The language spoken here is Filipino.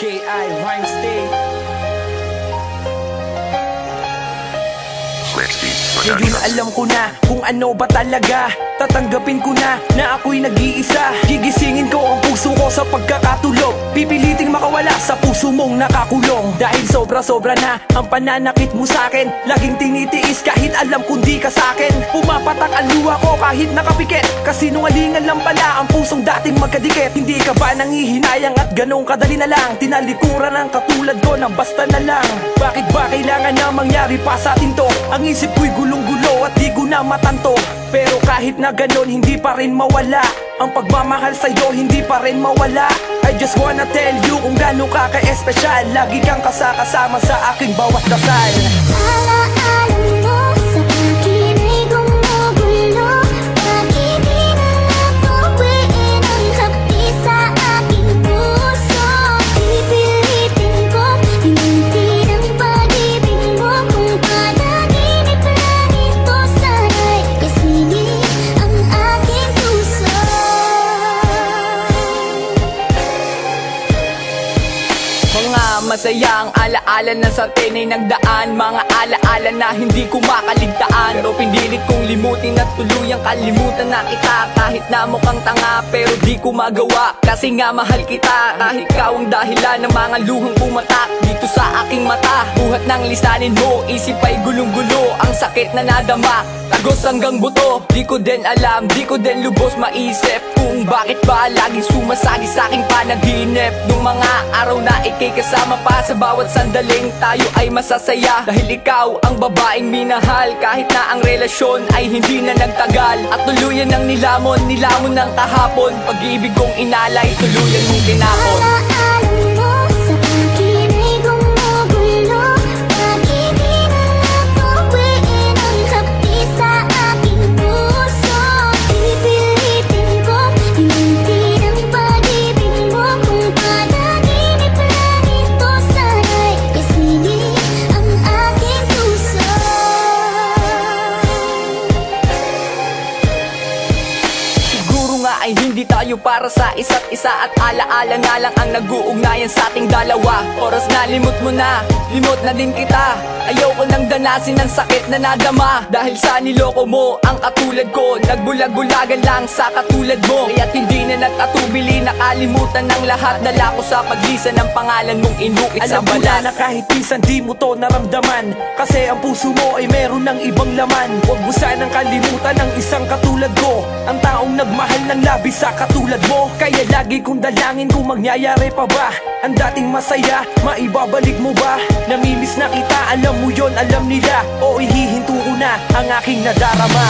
KI Rhyme State. Ngayon alam ko na kung ano ba talaga. Tatanggapin ko na ako'y nag-iisa. Gigisingin ko ang puso ko sa pagkakatulog. Pipiliting makawala sa puso mong nakakulong. Dahil sobra-sobra na ang pananakit mo sa'kin. Laging tinitiis kahit alam kung di ka sa'kin. Pumapatak ang luha ko kahit nakapikit. Kasinungalingan lang pala ang pusong dating magkadikit. Hindi ka ba nangihinayang at ganong kadali na lang tinalikuran ang katulad ko ng basta na lang? Bakit ba kailangan na mangyari pa sa atin to? Ang isip ko'y gulong-gulo at di ko na matanto. Pero kahit na ganon hindi pa rin mawala ang pagmamahal sa'yo, hindi pa rin mawala. I just wanna tell you kung gano'n ka ka-espesyal. Lagi kang kasama sa aking bawat dasal. Alaala mo sa akin ay gumugulo. Bakit di na natuwiin ang hapdi sa aking puso? Pipilitin ko hinutin ang pag-ibig mo. Kung panaginip lang ito sana'y isingin ang aking puso. Mga masayang alaala na sa atin ay nagdaan. Mga alaala na hindi ko makaligtaan. Pero pinilit kong limutin at tuluyang kalimutan na kita. Kahit na mukhang tanga pero di ko magawa. Kasi nga mahal kita. Kahit ikaw ang dahilan ng mga luhang pumatak dito sa aking mata. Buhat ng lisanin mo, isip ay gulong-gulo. Ang sakit na nadama, tagos hanggang buto. Di ko din alam, di ko din lubos maisip kung bakit ba laging sumasagi sa aking panaginip. Nung mga araw na ikay kasama pa sa bawat sandaling tayo ay masasaya. Dahil ikaw ang babaeng minahal. Kahit na ang relasyon ay hindi na nagtagal. At tuluyan ng nilamon ng kahapon. Pag-ibig kong inalay, tuluyan mong tinapon. Alaala mo sa akin ay gumugulo. Bakit di na natuwiin ang hapdi sa aking puso? Pipilitin ko hinutin ang pag-ibig mo. Kung panaginip lang ito sana'y isingin ang aking puso. Siguro nga ay hindi tayo para sa isa't isa. At alaala na lang ang nag-uugnayan sa ating dalawa. Oras na limot mo na, limot na din kita. Ayaw ko nang danasin ang sakit na nadama. Dahil sa niloko mo ang katulad ko. Nagbulag-bulagan lang sa katulad mo. Kaya't hindi na nagkatubili, nakalimutan ng lahat. Dala ko sa paglisan ng pangalan mong inukit sa Alam ko balat. na kahit minsan di mo to naramdaman. Kasi ang puso mo ay meron ng ibang laman. Huwag mo sanang kalimutan ang isang katulad ko. Ang taong nagmahal ng labis sa katulad mo. Kaya lagi kong dalangin kung mangyayari pa ba ang dating masaya, maibabalik mo ba? Namimiss na kita, alam mo yon, alam nila. O ihihinto ko na ang aking nadarama.